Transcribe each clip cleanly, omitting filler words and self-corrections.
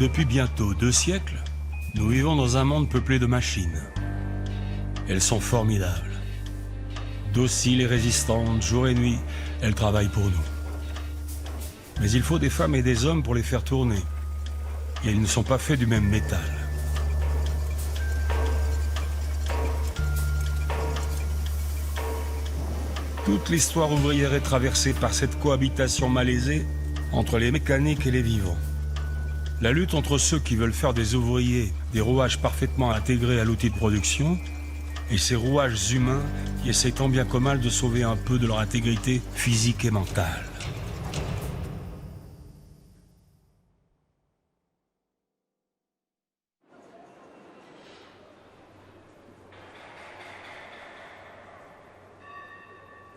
Depuis bientôt 2 siècles, nous vivons dans un monde peuplé de machines. Elles sont formidables. Dociles et résistantes, jour et nuit, elles travaillent pour nous. Mais il faut des femmes et des hommes pour les faire tourner. Et ils ne sont pas faits du même métal. Toute l'histoire ouvrière est traversée par cette cohabitation malaisée entre les mécaniques et les vivants. La lutte entre ceux qui veulent faire des ouvriers des rouages parfaitement intégrés à l'outil de production et ces rouages humains qui essayent tant bien que mal de sauver un peu de leur intégrité physique et mentale.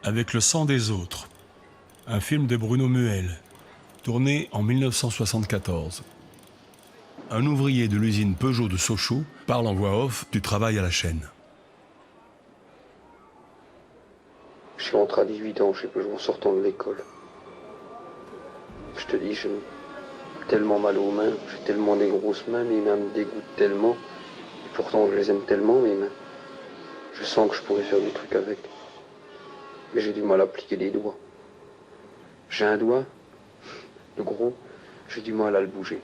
Avec le sang des autres, un film de Bruno Muel, tourné en 1974. Un ouvrier de l'usine Peugeot de Sochaux parle en voix off du travail à la chaîne. Je suis rentré à 18 ans chez Peugeot en sortant de l'école. Je te dis, j'ai tellement mal aux mains, j'ai tellement des grosses mains, mes mains me dégoûtent tellement. Et pourtant, je les aime tellement, mes mains. Je sens que je pourrais faire des trucs avec. Mais j'ai du mal à plier les doigts. J'ai un doigt, le gros, j'ai du mal à le bouger.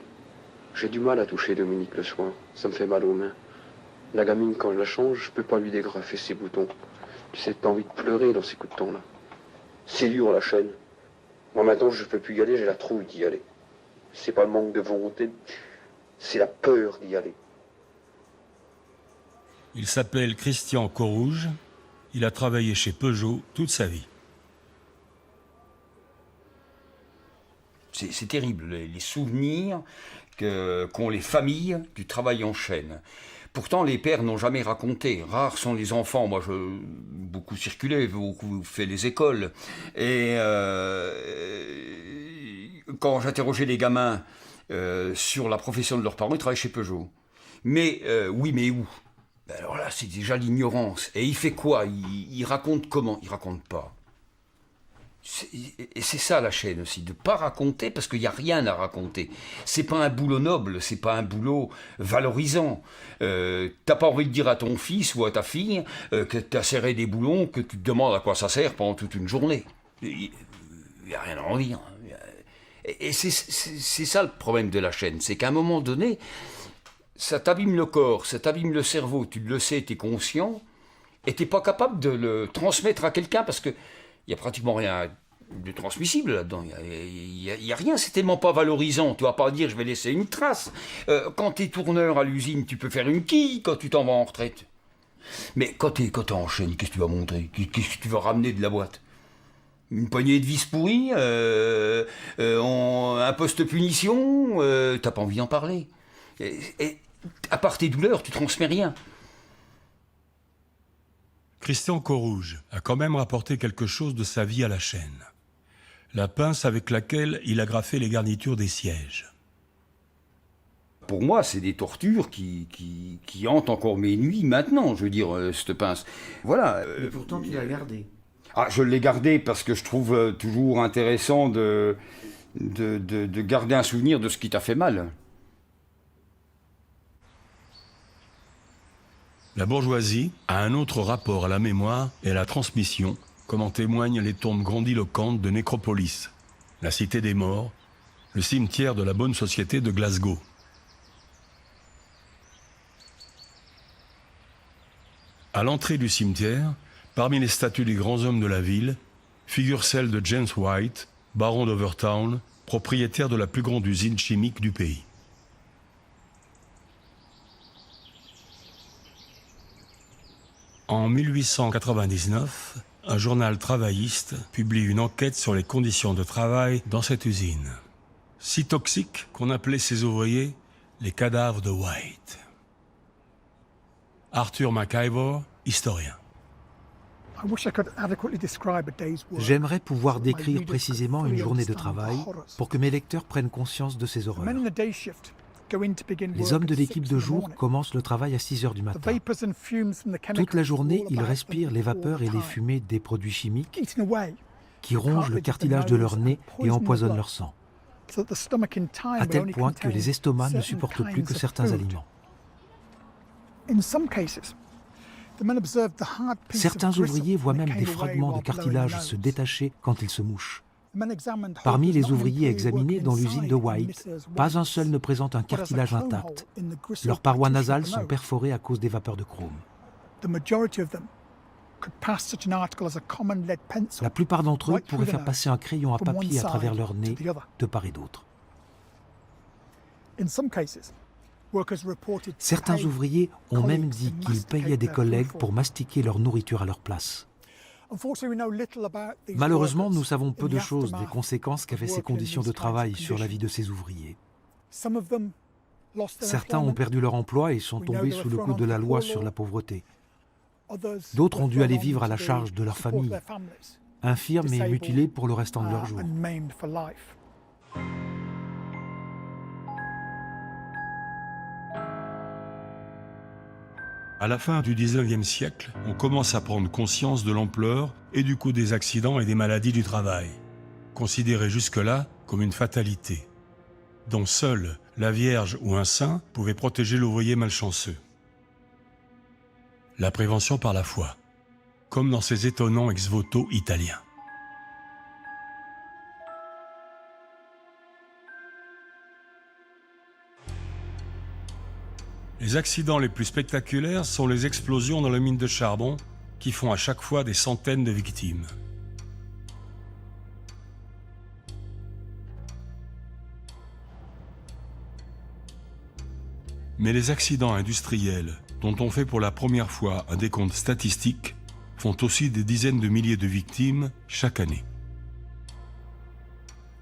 J'ai du mal à toucher Dominique le soir, ça me fait mal aux mains. La gamine, quand je la change, je peux pas lui dégrafer ses boutons. Tu sais, t'as envie de pleurer dans ces coups de temps-là. C'est dur, la chaîne. Moi, maintenant, je peux plus y aller, j'ai la trouille d'y aller. C'est pas le manque de volonté, c'est la peur d'y aller. Il s'appelle Christian Corouge. Il a travaillé chez Peugeot toute sa vie. C'est terrible, les souvenirs qu'ont les familles du travail en chaîne. Pourtant, les pères n'ont jamais raconté. Rares sont les enfants. Moi, beaucoup circulé, beaucoup fait les écoles. Et quand j'interrogeais les gamins sur la profession de leurs parents, ils travaillaient chez Peugeot. Mais oui, mais où ? Ben alors là, c'est déjà l'ignorance. Et il fait quoi ? Il raconte comment ? Il raconte pas. Et c'est ça la chaîne aussi, de pas raconter parce qu'il n'y a rien à raconter. C'est pas un boulot noble, c'est pas un boulot valorisant. T'as pas envie de dire à ton fils ou à ta fille que t'as serré des boulons, que tu te demandes à quoi ça sert pendant toute une journée. Il n'y a rien à en dire. Et c'est ça le problème de la chaîne, c'est qu'à un moment donné, ça t'abîme le corps, ça t'abîme le cerveau, tu le sais, tu es conscient, et tu n'es pas capable de le transmettre à quelqu'un parce que il n'y a pratiquement rien de transmissible là-dedans. Il y a rien, c'est tellement pas valorisant. Tu vas pas dire je vais laisser une trace. Quand tu es tourneur à l'usine, tu peux faire une quille quand tu t'en vas en retraite. Mais quand tu es en chaîne, qu'est-ce que tu vas montrer ? Qu'est-ce que tu vas ramener de la boîte ? Une poignée de vis pourries, un poste punition, t'as pas envie d'en parler. Et à part tes douleurs, tu transmets rien. Christian Corouge a quand même rapporté quelque chose de sa vie à la chaîne. La pince avec laquelle il a graffé les garnitures des sièges. Pour moi, c'est des tortures qui hantent encore mes nuits maintenant, je veux dire, cette pince. Voilà. Mais pourtant, tu l'as gardée. Ah, je l'ai gardée parce que je trouve toujours intéressant de garder un souvenir de ce qui t'a fait mal. La bourgeoisie a un autre rapport à la mémoire et à la transmission, comme en témoignent les tombes grandiloquentes de Nécropolis, la cité des morts, le cimetière de la bonne société de Glasgow. À l'entrée du cimetière, parmi les statues des grands hommes de la ville, figure celle de James White, baron d'Overtown, propriétaire de la plus grande usine chimique du pays. En 1899, un journal travailliste publie une enquête sur les conditions de travail dans cette usine. Si toxique qu'on appelait ses ouvriers les cadavres de White. Arthur McIvor, historien. J'aimerais pouvoir décrire précisément une journée de travail pour que mes lecteurs prennent conscience de ces horreurs. Les hommes de l'équipe de jour commencent le travail à 6 heures du matin. Toute la journée, ils respirent les vapeurs et les fumées des produits chimiques qui rongent le cartilage de leur nez et empoisonnent leur sang. à tel point que les estomacs ne supportent plus que certains aliments. Certains ouvriers voient même des fragments de cartilage se détacher quand ils se mouchent. Parmi les ouvriers examinés dans l'usine de White, pas un seul ne présente un cartilage intact. Leurs parois nasales sont perforées à cause des vapeurs de chrome. La plupart d'entre eux pourraient faire passer un crayon à papier à travers leur nez de part et d'autre. Certains ouvriers ont même dit qu'ils payaient des collègues pour mastiquer leur nourriture à leur place. Malheureusement, nous savons peu de choses des conséquences qu'avaient ces conditions de travail sur la vie de ces ouvriers. Certains ont perdu leur emploi et sont tombés sous le coup de la loi sur la pauvreté. D'autres ont dû aller vivre à la charge de leur famille, infirmes et mutilés pour le restant de leur jours. À la fin du XIXe siècle, on commence à prendre conscience de l'ampleur et du coût des accidents et des maladies du travail, considérés jusque-là comme une fatalité, dont seule la Vierge ou un saint pouvaient protéger l'ouvrier malchanceux. La prévention par la foi, comme dans ces étonnants ex-voto italiens. Les accidents les plus spectaculaires sont les explosions dans les mines de charbon qui font à chaque fois des centaines de victimes. Mais les accidents industriels, dont on fait pour la première fois un décompte statistique, font aussi des dizaines de milliers de victimes chaque année.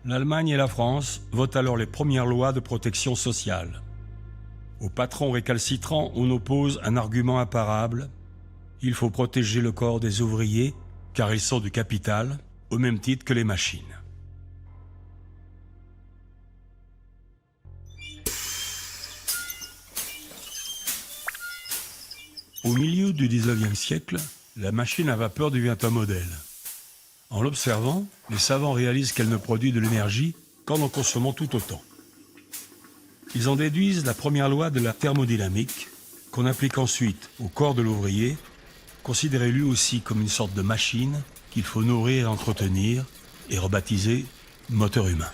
L'Allemagne et la France votent alors les premières lois de protection sociale. Aux patrons récalcitrants, on oppose un argument imparable. Il faut protéger le corps des ouvriers, car ils sont du capital, au même titre que les machines. Au milieu du XIXe siècle, la machine à vapeur devient un modèle. En l'observant, les savants réalisent qu'elle ne produit de l'énergie qu'en en consommant tout autant. Ils en déduisent la première loi de la thermodynamique, qu'on applique ensuite au corps de l'ouvrier, considéré lui aussi comme une sorte de machine qu'il faut nourrir et entretenir, et rebaptisé moteur humain.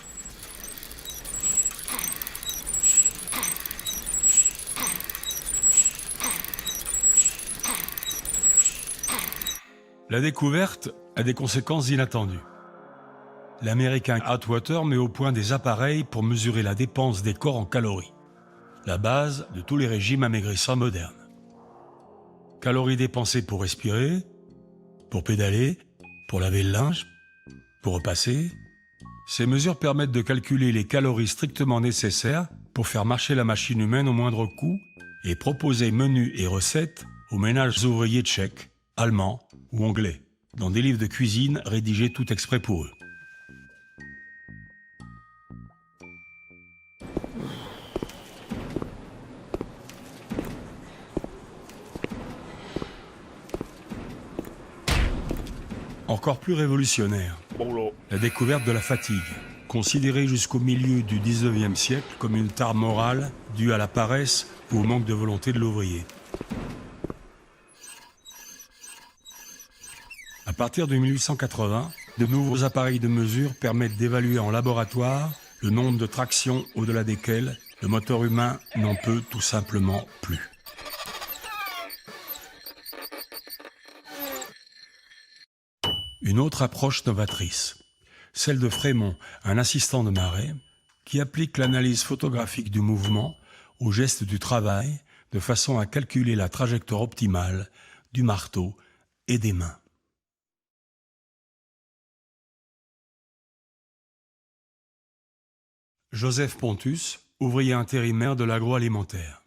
La découverte a des conséquences inattendues. L'américain Atwater met au point des appareils pour mesurer la dépense des corps en calories, la base de tous les régimes amaigrissants modernes. Calories dépensées pour respirer, pour pédaler, pour laver le linge, pour repasser. Ces mesures permettent de calculer les calories strictement nécessaires pour faire marcher la machine humaine au moindre coût et proposer menus et recettes aux ménages ouvriers tchèques, allemands ou anglais, dans des livres de cuisine rédigés tout exprès pour eux. Encore plus révolutionnaire, la découverte de la fatigue, considérée jusqu'au milieu du XIXe siècle comme une tare morale due à la paresse ou au manque de volonté de l'ouvrier. À partir de 1880, de nouveaux appareils de mesure permettent d'évaluer en laboratoire le nombre de tractions au-delà desquelles le moteur humain n'en peut tout simplement plus. Une autre approche novatrice, celle de Frémont, un assistant de Marais, qui applique l'analyse photographique du mouvement au geste du travail de façon à calculer la trajectoire optimale du marteau et des mains. Joseph Pontus, ouvrier intérimaire de l'agroalimentaire.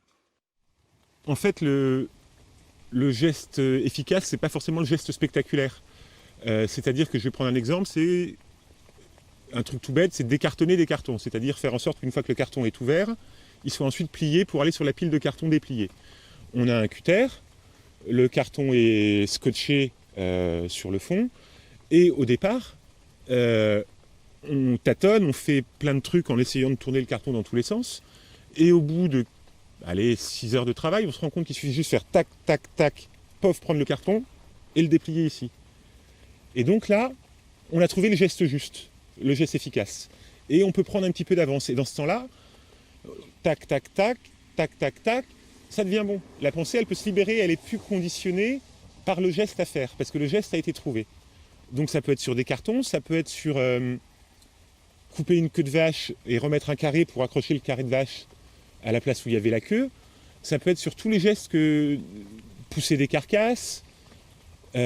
En fait, le geste efficace, c'est pas forcément le geste spectaculaire. C'est-à-dire que je vais prendre un exemple, c'est un truc tout bête, c'est décartonner des cartons. C'est-à-dire faire en sorte qu'une fois que le carton est ouvert, il soit ensuite plié pour aller sur la pile de cartons dépliés. On a un cutter, le carton est scotché sur le fond, et au départ, on tâtonne, on fait plein de trucs en essayant de tourner le carton dans tous les sens. Et au bout de 6 heures de travail, on se rend compte qu'il suffit juste de faire tac, tac, tac, pof, prendre le carton et le déplier ici. Et donc là, on a trouvé le geste juste, le geste efficace. Et on peut prendre un petit peu d'avance. Et dans ce temps-là, tac, tac, tac, tac, tac, tac, ça devient bon. La pensée, elle peut se libérer, elle est plus conditionnée par le geste à faire, parce que le geste a été trouvé. Donc ça peut être sur des cartons, ça peut être sur couper une queue de vache et remettre un carré pour accrocher le carré de vache à la place où il y avait la queue. Ça peut être sur tous les gestes que pousser des carcasses. Quand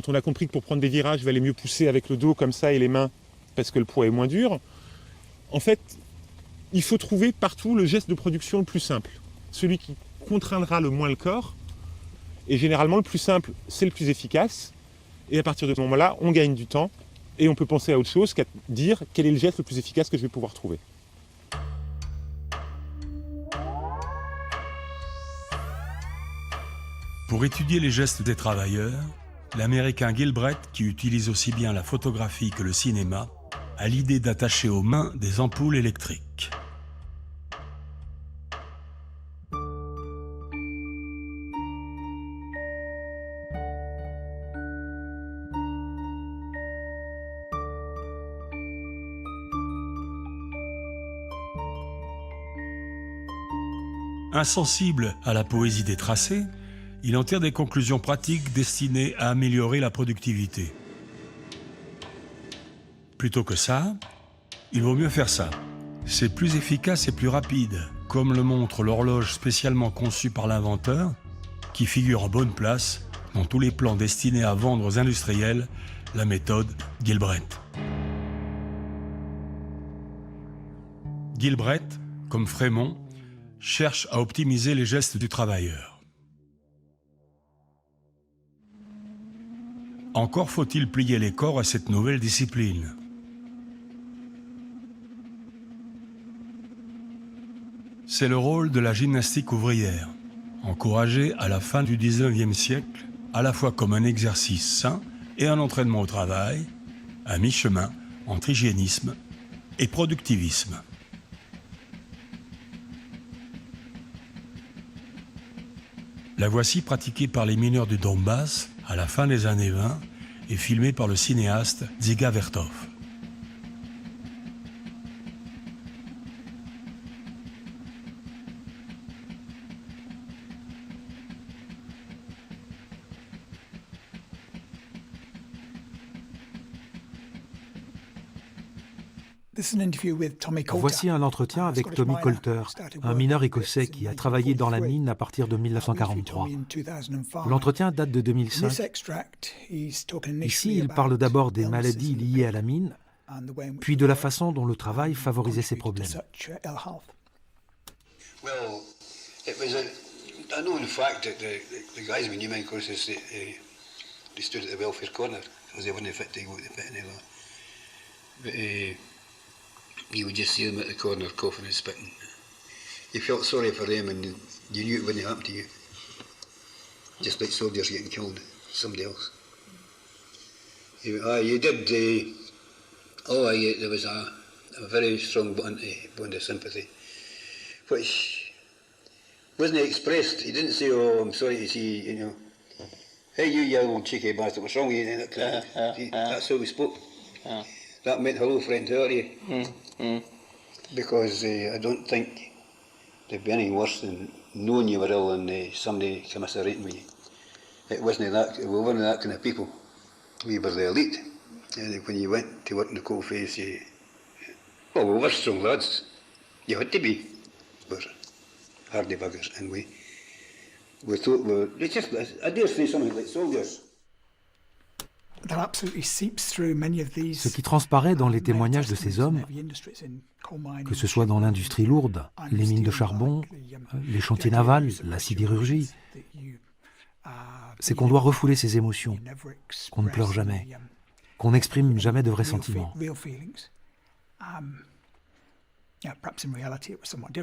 on a compris que pour prendre des virages, il valait mieux pousser avec le dos comme ça et les mains parce que le poids est moins dur. En fait, il faut trouver partout le geste de production le plus simple. Celui qui contraindra le moins le corps. Et généralement, le plus simple, c'est le plus efficace. Et à partir de ce moment-là, on gagne du temps et on peut penser à autre chose qu'à dire quel est le geste le plus efficace que je vais pouvoir trouver. Pour étudier les gestes des travailleurs, l'Américain Gilbreth, qui utilise aussi bien la photographie que le cinéma, a l'idée d'attacher aux mains des ampoules électriques. Insensible à la poésie des tracés, il en tire des conclusions pratiques destinées à améliorer la productivité. Plutôt que ça, il vaut mieux faire ça. C'est plus efficace et plus rapide, comme le montre l'horloge spécialement conçue par l'inventeur, qui figure en bonne place dans tous les plans destinés à vendre aux industriels la méthode Gilbreth. Gilbreth, comme Frémont, cherche à optimiser les gestes du travailleur. Encore faut-il plier les corps à cette nouvelle discipline. C'est le rôle de la gymnastique ouvrière, encouragée à la fin du XIXe siècle, à la fois comme un exercice sain et un entraînement au travail, à mi-chemin entre hygiénisme et productivisme. La voici pratiquée par les mineurs du Donbass à la fin des années 20 et filmée par le cinéaste Dziga Vertov. Voici un entretien avec Tommy Coulter, un mineur écossais qui a travaillé dans la mine à partir de 1943. L'entretien date de 2005. Ici, il parle d'abord des maladies liées à la mine, puis de la façon dont le travail favorisait ces problèmes. Well, it was a known fact that the guys when you mine courses they stood at the welfare corner because they weren't fit to go to the pit any longer. But you would just see them at the corner coughing and spitting. You felt sorry for them and you knew it wouldn't happen to you. Just like soldiers getting killed, somebody else. You did. There was a very strong bond of sympathy, which wasn't expressed. He didn't say, "Oh, I'm sorry to see you know, hey you old cheeky bastard, what's wrong with you?" That's how we spoke. That meant hello, friend, how are you? Because I don't think there'd be anything worse than knowing you were ill and somebody commiserating with you. It wasn't that. We weren't that kind of people. We were the elite. And when you went to work in the coalface, we were strong lads. You had to be. We were hardy buggers, and we thought it's just. I dare say something like soldiers. Ce qui transparaît dans les témoignages de ces hommes, que ce soit dans l'industrie lourde, les mines de charbon, les chantiers navals, la sidérurgie, c'est qu'on doit refouler ses émotions, qu'on ne pleure jamais, qu'on n'exprime jamais de vrais sentiments.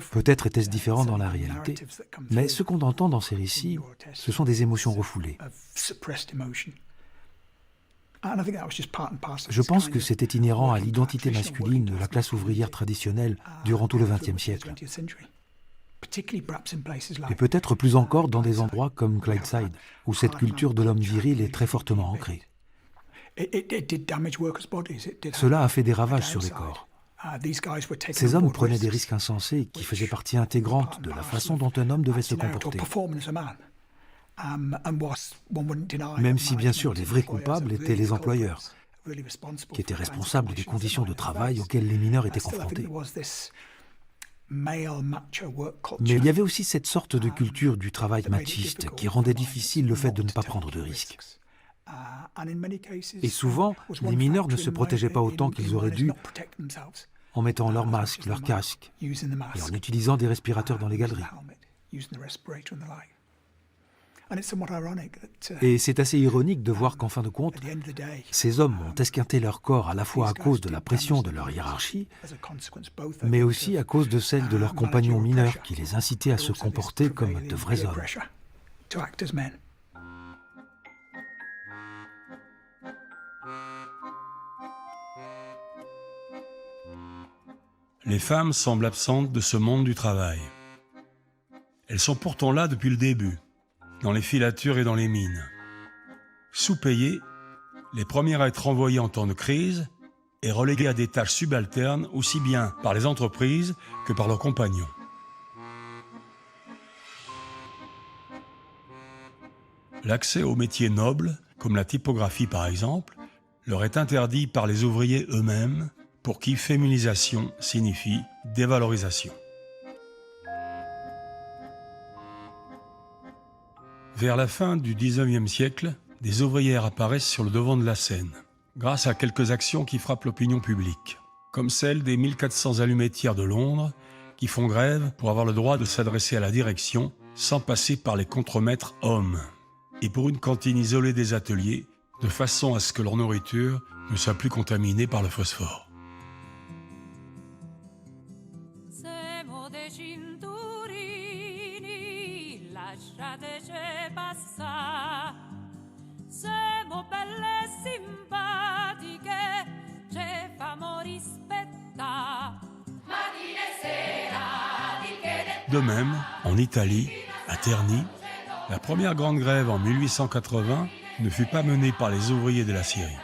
Peut-être était-ce différent dans la réalité, mais ce qu'on entend dans ces récits, ce sont des émotions refoulées. Je pense que c'était inhérent à l'identité masculine de la classe ouvrière traditionnelle durant tout le XXe siècle. Et peut-être plus encore dans des endroits comme Clydeside, où cette culture de l'homme viril est très fortement ancrée. Cela a fait des ravages sur les corps. Ces hommes prenaient des risques insensés qui faisaient partie intégrante de la façon dont un homme devait se comporter. Même si bien sûr les vrais coupables étaient les employeurs, qui étaient responsables des conditions de travail auxquelles les mineurs étaient confrontés. Mais il y avait aussi cette sorte de culture du travail machiste qui rendait difficile le fait de ne pas prendre de risques. Et souvent, les mineurs ne se protégeaient pas autant qu'ils auraient dû en mettant leur masque, leur casque et en utilisant des respirateurs dans les galeries. Et c'est assez ironique de voir qu'en fin de compte, ces hommes ont esquinté leur corps à la fois à cause de la pression de leur hiérarchie, mais aussi à cause de celle de leurs compagnons mineurs qui les incitaient à se comporter comme de vrais hommes. Les femmes semblent absentes de ce monde du travail. Elles sont pourtant là depuis le début, dans les filatures et dans les mines. Sous-payées, les premières à être envoyées en temps de crise et reléguées à des tâches subalternes aussi bien par les entreprises que par leurs compagnons. L'accès aux métiers nobles, comme la typographie par exemple, leur est interdit par les ouvriers eux-mêmes, pour qui féminisation signifie dévalorisation. Vers la fin du XIXe siècle, des ouvrières apparaissent sur le devant de la scène, grâce à quelques actions qui frappent l'opinion publique, comme celle des 1400 allumettières de Londres, qui font grève pour avoir le droit de s'adresser à la direction sans passer par les contremaîtres hommes, et pour une cantine isolée des ateliers, de façon à ce que leur nourriture ne soit plus contaminée par le phosphore. De même, en Italie, à Terni, la première grande grève en 1880 ne fut pas menée par les ouvriers de la scierie,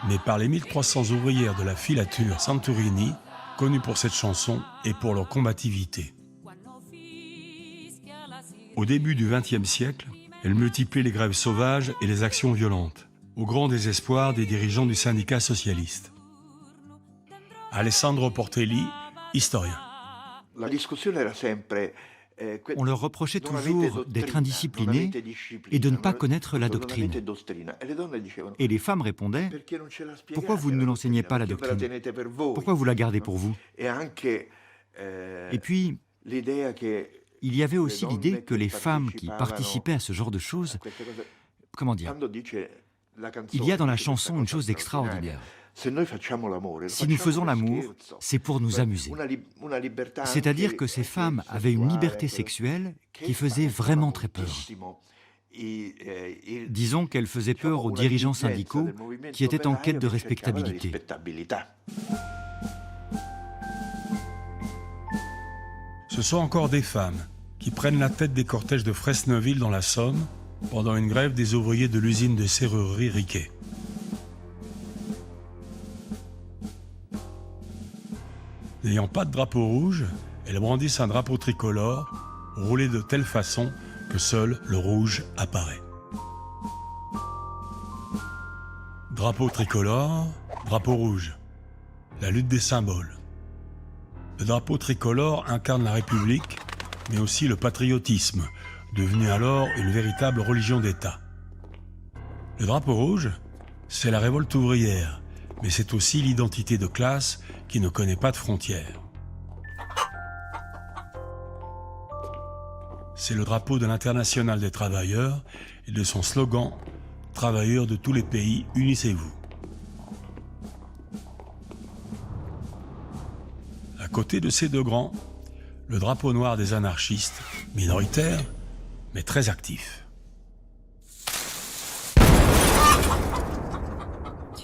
mais par les 1300 ouvrières de la filature Santorini, connues pour cette chanson et pour leur combativité. Au début du XXe siècle, elle multiplie les grèves sauvages et les actions violentes, au grand désespoir des dirigeants du syndicat socialiste. Alessandro Portelli, historien. On leur reprochait toujours d'être indisciplinés et de ne pas connaître la doctrine. Et les femmes répondaient « Pourquoi vous ne nous l'enseignez pas, la doctrine? Pourquoi vous la gardez pour vous ?» Et puis, il y avait aussi l'idée que les femmes qui participaient à ce genre de choses, comment dire, il y a dans la chanson une chose extraordinaire. Si nous faisons l'amour, c'est pour nous amuser. C'est-à-dire que ces femmes avaient une liberté sexuelle qui faisait vraiment très peur. Disons qu'elle faisait peur aux dirigeants syndicaux qui étaient en quête de respectabilité. Ce sont encore des femmes qui prennent la tête des cortèges de Fresneville dans la Somme pendant une grève des ouvriers de l'usine de serrurerie Riquet. N'ayant pas de drapeau rouge, elles brandissent un drapeau tricolore, roulé de telle façon que seul le rouge apparaît. Drapeau tricolore, drapeau rouge. La lutte des symboles. Le drapeau tricolore incarne la République, mais aussi le patriotisme, devenu alors une véritable religion d'État. Le drapeau rouge, c'est la révolte ouvrière, mais c'est aussi l'identité de classe qui ne connaît pas de frontières. C'est le drapeau de l'Internationale des travailleurs et de son slogan « Travailleurs de tous les pays, unissez-vous ». À côté de ces deux grands, le drapeau noir des anarchistes, minoritaires, mais très actifs.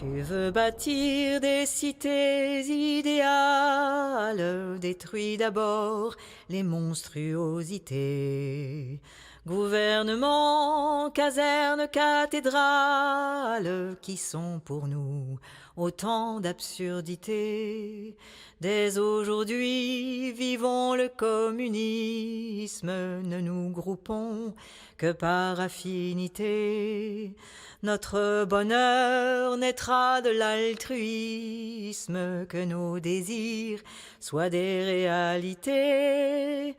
Tu veux bâtir des cités idéales, détruis d'abord les monstruosités. Gouvernement, caserne, cathédrale, qui sont pour nous autant d'absurdités. Dès aujourd'hui, vivons le communisme, ne nous groupons que par affinité. Notre bonheur naîtra de l'altruisme, que nos désirs soient des réalités.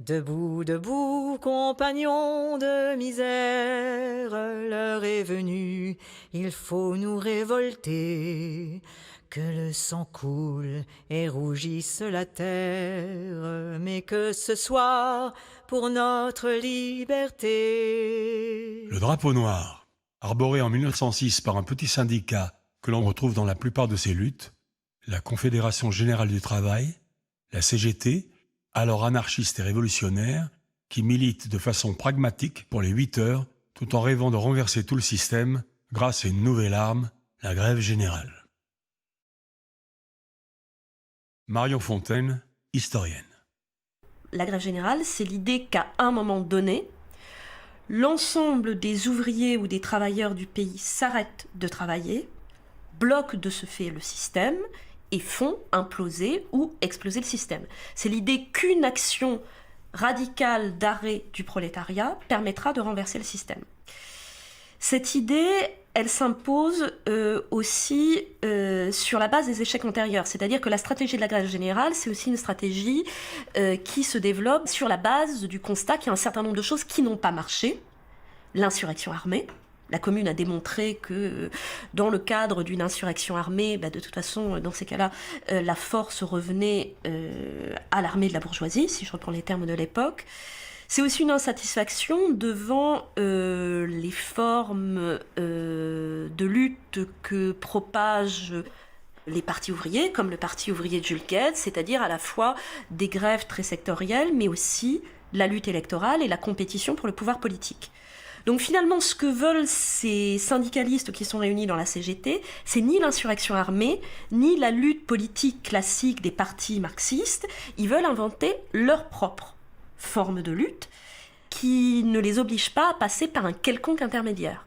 Debout, debout, compagnons de misère, l'heure est venue, il faut nous révolter. Que le sang coule et rougisse la terre, mais que ce soit pour notre liberté. Le drapeau noir, arboré en 1906 par un petit syndicat que l'on retrouve dans la plupart de ces luttes, la Confédération Générale du Travail, la CGT, alors anarchiste et révolutionnaire, qui milite de façon pragmatique pour les 8 heures, tout en rêvant de renverser tout le système grâce à une nouvelle arme, la grève générale. Marion Fontaine, historienne. La grève générale, c'est l'idée qu'à un moment donné, l'ensemble des ouvriers ou des travailleurs du pays s'arrêtent de travailler, bloquent de ce fait le système et font imploser ou exploser le système. C'est l'idée qu'une action radicale d'arrêt du prolétariat permettra de renverser le système. Cette idée, elle s'impose aussi sur la base des échecs antérieurs. C'est-à-dire que la stratégie de la grève générale, c'est aussi une stratégie qui se développe sur la base du constat qu'il y a un certain nombre de choses qui n'ont pas marché. L'insurrection armée. La Commune a démontré que dans le cadre d'une insurrection armée, de toute façon, dans ces cas-là, la force revenait à l'armée de la bourgeoisie, si je reprends les termes de l'époque. C'est aussi une insatisfaction devant les formes de lutte que propagent les partis ouvriers, comme le Parti ouvrier de Jules Guesde, c'est-à-dire à la fois des grèves très sectorielles, mais aussi la lutte électorale et la compétition pour le pouvoir politique. Donc finalement, ce que veulent ces syndicalistes qui sont réunis dans la CGT, c'est ni l'insurrection armée, ni la lutte politique classique des partis marxistes. Ils veulent inventer leur propre forme de lutte qui ne les oblige pas à passer par un quelconque intermédiaire.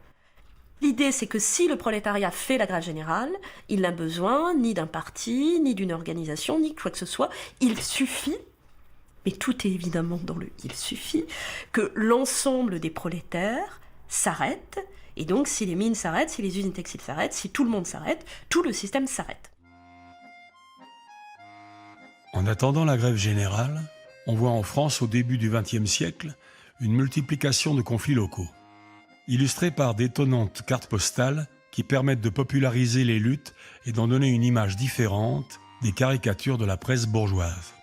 L'idée, c'est que si le prolétariat fait la grève générale, il n'a besoin ni d'un parti, ni d'une organisation, ni quoi que ce soit. Il suffit, mais tout est évidemment dans le « il suffit », que l'ensemble des prolétaires s'arrêtent, et donc si les mines s'arrêtent, si les usines textiles s'arrêtent, si tout le monde s'arrête, tout le système s'arrête. En attendant la grève générale, on voit en France au début du XXe siècle une multiplication de conflits locaux, illustrés par d'étonnantes cartes postales qui permettent de populariser les luttes et d'en donner une image différente des caricatures de la presse bourgeoise.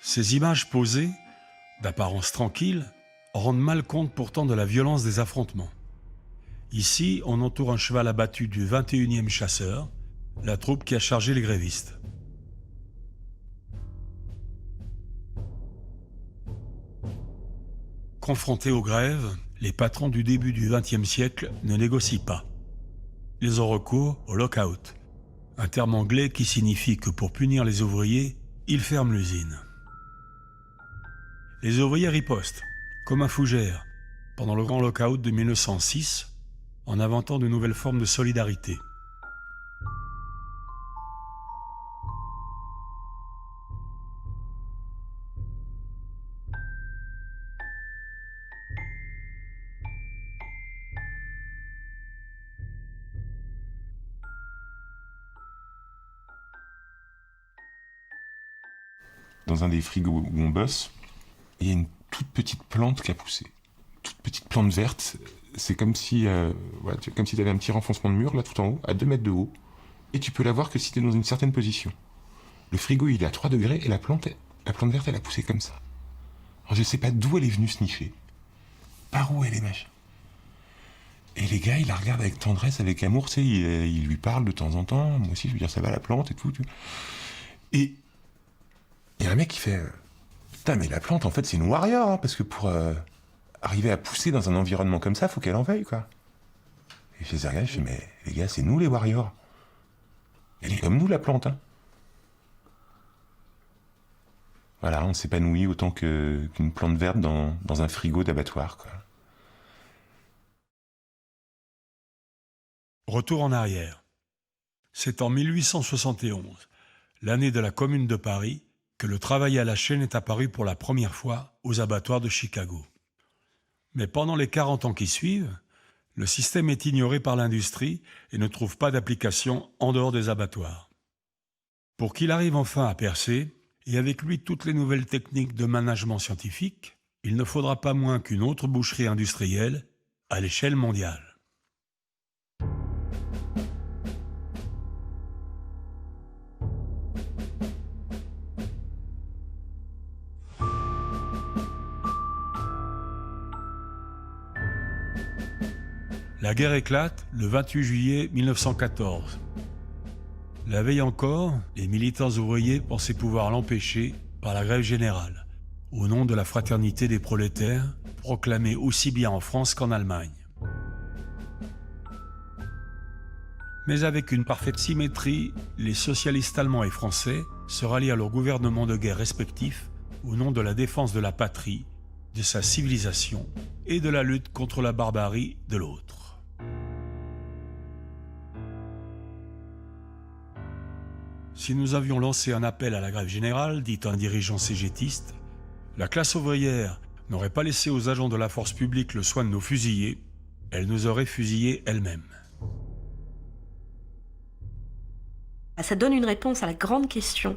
Ces images posées, d'apparence tranquille, rendent mal compte pourtant de la violence des affrontements. Ici, on entoure un cheval abattu du 21e chasseur, la troupe qui a chargé les grévistes. Confrontés aux grèves, les patrons du début du XXe siècle ne négocient pas. Ils ont recours au lock-out, un terme anglais qui signifie que pour punir les ouvriers, ils ferment l'usine. Les ouvriers ripostent, comme un fougère, pendant le grand lock-out de 1906, en inventant de nouvelles formes de solidarité. Dans un des frigos où on bosse, il y a une toute petite plante qui a poussé. Toute petite plante verte. C'est comme si comme si tu avais un petit renfoncement de mur là tout en haut, à 2 mètres de haut, et tu peux la voir que si tu es dans une certaine position. Le frigo il est à 3 degrés et la plante verte elle a poussé comme ça. Alors je sais pas d'où elle est venue se nicher, par où elle est machin. Et les gars ils la regardent avec tendresse, avec amour, tu sais, ils lui parlent de temps en temps, moi aussi je veux dire ça va la plante et tout. Et il y a un mec qui fait Putain, mais la plante, en fait, c'est une warrior, hein, parce que pour arriver à pousser dans un environnement comme ça, faut qu'elle en veuille, quoi. Et je les regarde, je fais, mais les gars, c'est nous les warriors. Elle est comme nous, la plante, hein. Voilà, on s'épanouit autant qu'une plante verte dans un frigo d'abattoir, quoi. Retour en arrière. C'est en 1871, l'année de la Commune de Paris, que le travail à la chaîne est apparu pour la première fois aux abattoirs de Chicago. Mais pendant les 40 ans qui suivent, le système est ignoré par l'industrie et ne trouve pas d'application en dehors des abattoirs. Pour qu'il arrive enfin à percer, et avec lui toutes les nouvelles techniques de management scientifique, il ne faudra pas moins qu'une autre boucherie industrielle à l'échelle mondiale. La guerre éclate le 28 juillet 1914. La veille encore, les militants ouvriers pensaient pouvoir l'empêcher par la grève générale, au nom de la fraternité des prolétaires, proclamée aussi bien en France qu'en Allemagne. Mais avec une parfaite symétrie, les socialistes allemands et français se rallient à leurs gouvernements de guerre respectifs au nom de la défense de la patrie, de sa civilisation et de la lutte contre la barbarie de l'autre. Si nous avions lancé un appel à la grève générale, dit un dirigeant cégétiste, la classe ouvrière n'aurait pas laissé aux agents de la force publique le soin de nous fusiller, elle nous aurait fusillés elle-même. Ça donne une réponse à la grande question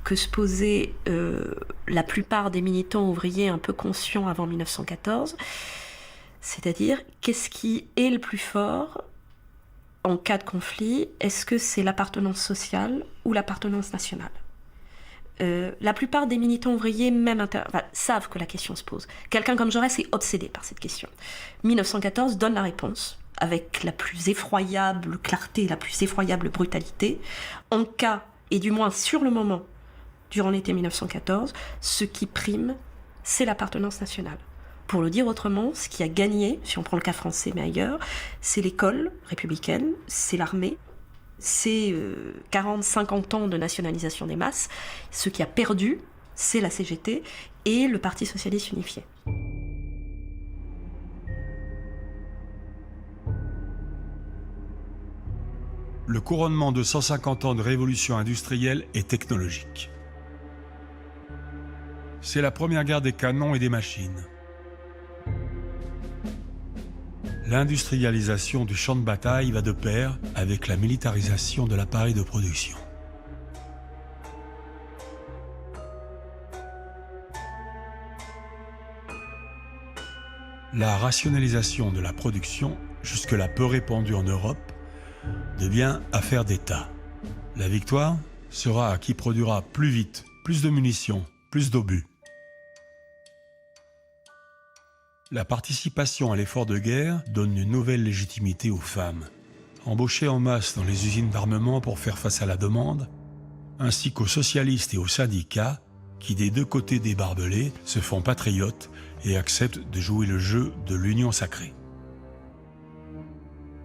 que se posaient la plupart des militants ouvriers un peu conscients avant 1914, c'est-à-dire qu'est-ce qui est le plus fort en cas de conflit? Est-ce que c'est l'appartenance sociale ou l'appartenance nationale? La plupart des militants ouvriers savent que la question se pose. Quelqu'un comme Jaurès est obsédé par cette question. 1914 donne la réponse avec la plus effroyable clarté, la plus effroyable brutalité. En cas, et du moins sur le moment, durant l'été 1914, ce qui prime, c'est l'appartenance nationale. Pour le dire autrement, ce qui a gagné, si on prend le cas français mais ailleurs, c'est l'école républicaine, c'est l'armée, c'est 40-50 ans de nationalisation des masses. Ce qui a perdu, c'est la CGT et le Parti socialiste unifié. Le couronnement de 150 ans de révolution industrielle et technologique. C'est la première guerre des canons et des machines. L'industrialisation du champ de bataille va de pair avec la militarisation de l'appareil de production. La rationalisation de la production, jusque-là peu répandue en Europe, devient affaire d'État. La victoire sera à qui produira plus vite, plus de munitions, plus d'obus. La participation à l'effort de guerre donne une nouvelle légitimité aux femmes, embauchées en masse dans les usines d'armement pour faire face à la demande, ainsi qu'aux socialistes et aux syndicats qui, des deux côtés des barbelés, se font patriotes et acceptent de jouer le jeu de l'union sacrée.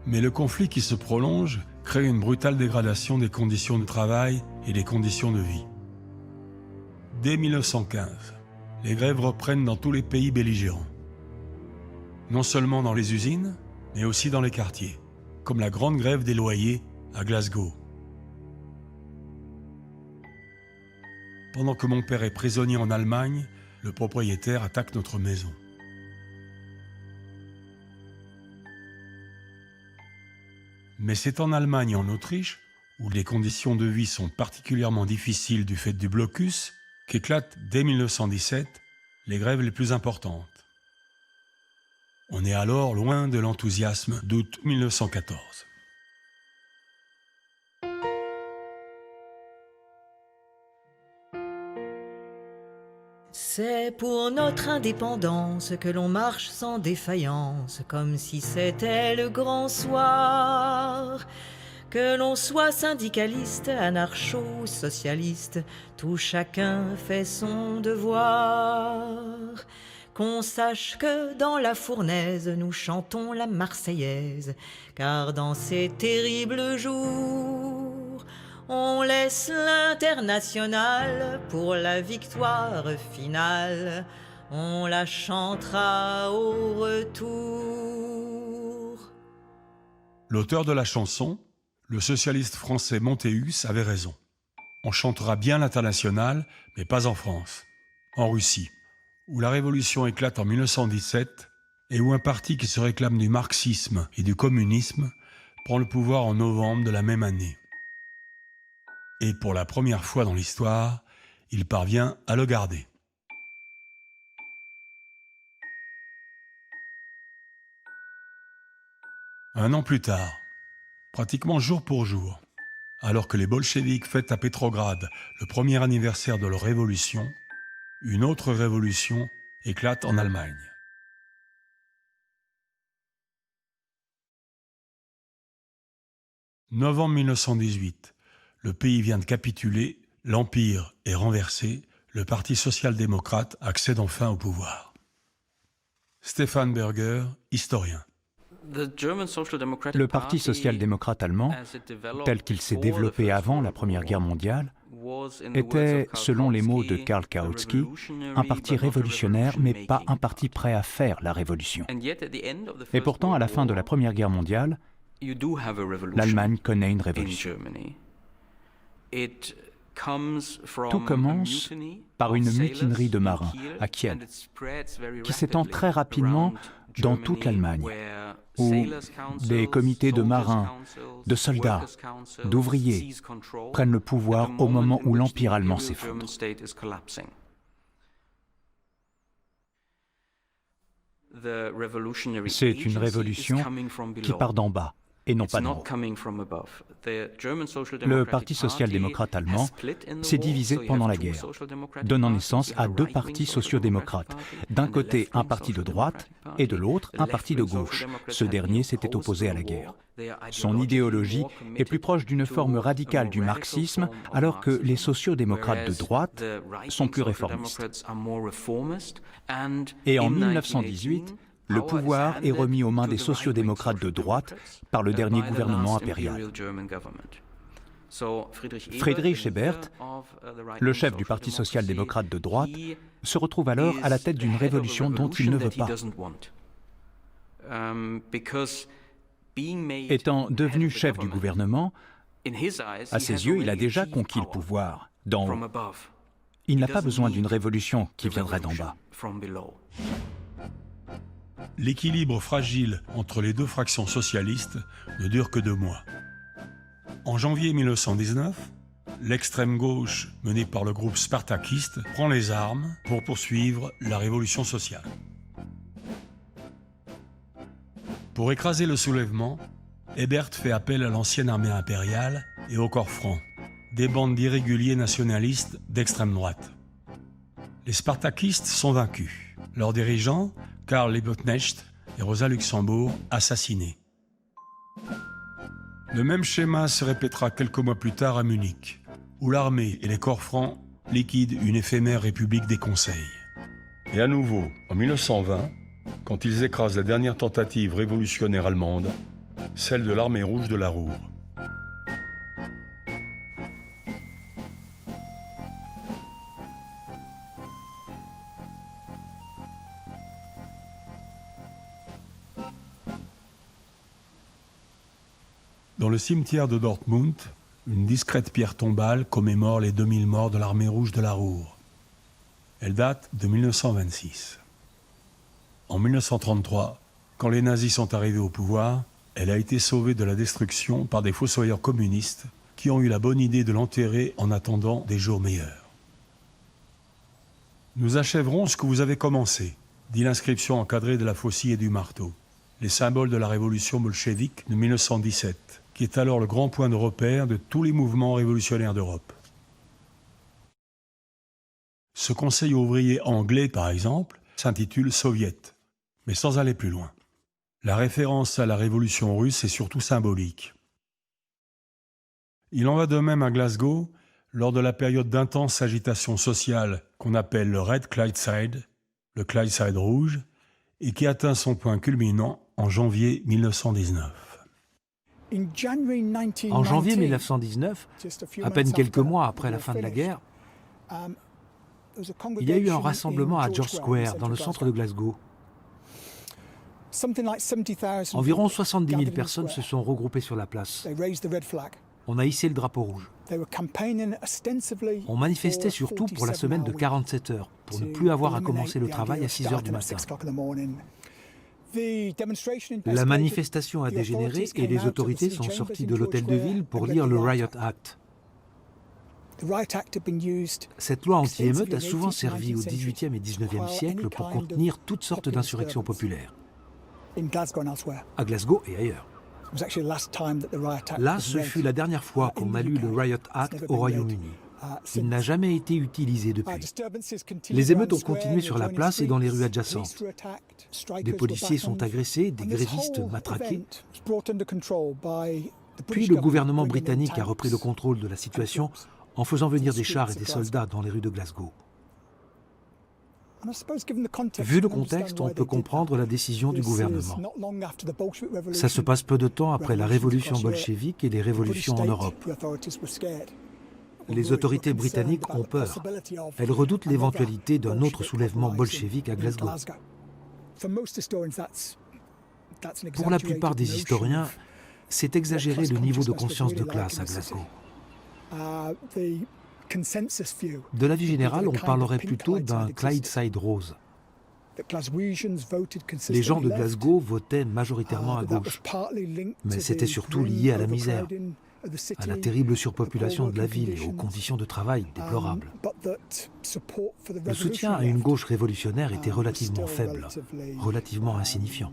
Mais le conflit qui se prolonge crée une brutale dégradation des conditions de travail et des conditions de vie. Dès 1915, les grèves reprennent dans tous les pays belligérants. Non seulement dans les usines, mais aussi dans les quartiers, comme la grande grève des loyers à Glasgow. Pendant que mon père est prisonnier en Allemagne, le propriétaire attaque notre maison. Mais c'est en Allemagne et en Autriche, où les conditions de vie sont particulièrement difficiles du fait du blocus, qu'éclatent dès 1917 les grèves les plus importantes. On est alors loin de l'enthousiasme d'août 1914. C'est pour notre indépendance que l'on marche sans défaillance, comme si c'était le grand soir, Que l'on soit syndicaliste, anarcho-socialiste, tout chacun fait son devoir. Qu'on sache que dans la fournaise, nous chantons la Marseillaise, car dans ces terribles jours, on laisse l'internationale pour la victoire finale. On la chantera au retour. L'auteur de la chanson, le socialiste français Montéus, avait raison. On chantera bien l'internationale, mais pas en France, en Russie, où la révolution éclate en 1917 et où un parti qui se réclame du marxisme et du communisme prend le pouvoir en novembre de la même année. Et pour la première fois dans l'histoire, il parvient à le garder. Un an plus tard, pratiquement jour pour jour, alors que les bolcheviks fêtent à Pétrograd le premier anniversaire de leur révolution, une autre révolution éclate en Allemagne. Novembre 1918, le pays vient de capituler, l'Empire est renversé, le Parti social-démocrate accède enfin au pouvoir. Stéphane Berger, historien. Le Parti social-démocrate allemand, tel qu'il s'est développé avant la Première Guerre mondiale, était, selon les mots de Karl Kautsky, un parti révolutionnaire, mais pas un parti prêt à faire la révolution. Et pourtant, à la fin de la Première Guerre mondiale, l'Allemagne connaît une révolution. Tout commence par une mutinerie de marins à Kiel, qui s'étend très rapidement dans toute l'Allemagne, où des comités de marins, de soldats, d'ouvriers prennent le pouvoir au moment où l'Empire allemand s'effondre. C'est une révolution qui part d'en bas et non pas d'en haut. Le Parti social-démocrate allemand s'est divisé pendant la guerre, donnant naissance à deux partis sociaux-démocrates. D'un côté, un parti de droite et de l'autre, un parti de gauche. Ce dernier s'était opposé à la guerre. Son idéologie est plus proche d'une forme radicale du marxisme, alors que les sociaux-démocrates de droite sont plus réformistes. Et en 1918, le pouvoir est remis aux mains des sociaux-démocrates de droite par le dernier gouvernement impérial. Friedrich Ebert, le chef du Parti social-démocrate de droite, se retrouve alors à la tête d'une révolution dont il ne veut pas. Étant devenu chef du gouvernement, à ses yeux, il a déjà conquis le pouvoir d'en haut. Il n'a pas besoin d'une révolution qui viendrait d'en bas. L'équilibre fragile entre les deux fractions socialistes ne dure que 2 mois. En janvier 1919, l'extrême gauche, menée par le groupe spartakiste, prend les armes pour poursuivre la révolution sociale. Pour écraser le soulèvement, Ebert fait appel à l'ancienne armée impériale et au corps franc, des bandes d'irréguliers nationalistes d'extrême droite. Les spartakistes sont vaincus. Leurs dirigeants, Karl Liebknecht et Rosa Luxembourg, assassinés. Le même schéma se répétera quelques mois plus tard à Munich, où l'armée et les corps francs liquident une éphémère république des conseils. Et à nouveau, en 1920, quand ils écrasent la dernière tentative révolutionnaire allemande, celle de l'armée rouge de la Ruhr. Dans le cimetière de Dortmund, une discrète pierre tombale commémore les 2000 morts de l'armée rouge de la Ruhr. Elle date de 1926. En 1933, quand les nazis sont arrivés au pouvoir, elle a été sauvée de la destruction par des fossoyeurs communistes qui ont eu la bonne idée de l'enterrer en attendant des jours meilleurs. Nous achèverons ce que vous avez commencé, dit l'inscription encadrée de la faucille et du marteau, les symboles de la révolution bolchevique de 1917. Qui est alors le grand point de repère de tous les mouvements révolutionnaires d'Europe. Ce conseil ouvrier anglais, par exemple, s'intitule Soviet, mais sans aller plus loin. La référence à la révolution russe est surtout symbolique. Il en va de même à Glasgow, lors de la période d'intense agitation sociale qu'on appelle le Red Clydeside, le Clydeside rouge, et qui atteint son point culminant en janvier 1919. En janvier 1919, à peine quelques mois après la fin de la guerre, il y a eu un rassemblement à George Square, dans le centre de Glasgow. Environ 70 000 personnes se sont regroupées sur la place. On a hissé le drapeau rouge. On manifestait surtout pour la semaine de 47 heures, pour ne plus avoir à commencer le travail à 6 heures du matin. La manifestation a dégénéré et les autorités sont sorties de l'hôtel de ville pour lire le Riot Act. Cette loi anti-émeute a souvent servi au XVIIIe et XIXe siècle pour contenir toutes sortes d'insurrections populaires, à Glasgow et ailleurs. Là, ce fut la dernière fois qu'on a lu le Riot Act au Royaume-Uni. Il n'a jamais été utilisé depuis. Les émeutes ont continué sur la place et dans les rues adjacentes. Des policiers sont agressés, des grévistes matraqués. Puis le gouvernement britannique a repris le contrôle de la situation en faisant venir des chars et des soldats dans les rues de Glasgow. Vu le contexte, on peut comprendre la décision du gouvernement. Ça se passe peu de temps après la révolution bolchevique et les révolutions en Europe. Les autorités britanniques ont peur. Elles redoutent l'éventualité d'un autre soulèvement bolchevique à Glasgow. Pour la plupart des historiens, c'est exagérer le niveau de conscience de classe à Glasgow. De l'avis général, on parlerait plutôt d'un Clydeside rose. Les gens de Glasgow votaient majoritairement à gauche, mais c'était surtout lié à la misère, à la terrible surpopulation de la ville et aux conditions de travail déplorables. Le soutien à une gauche révolutionnaire était relativement faible, relativement insignifiant.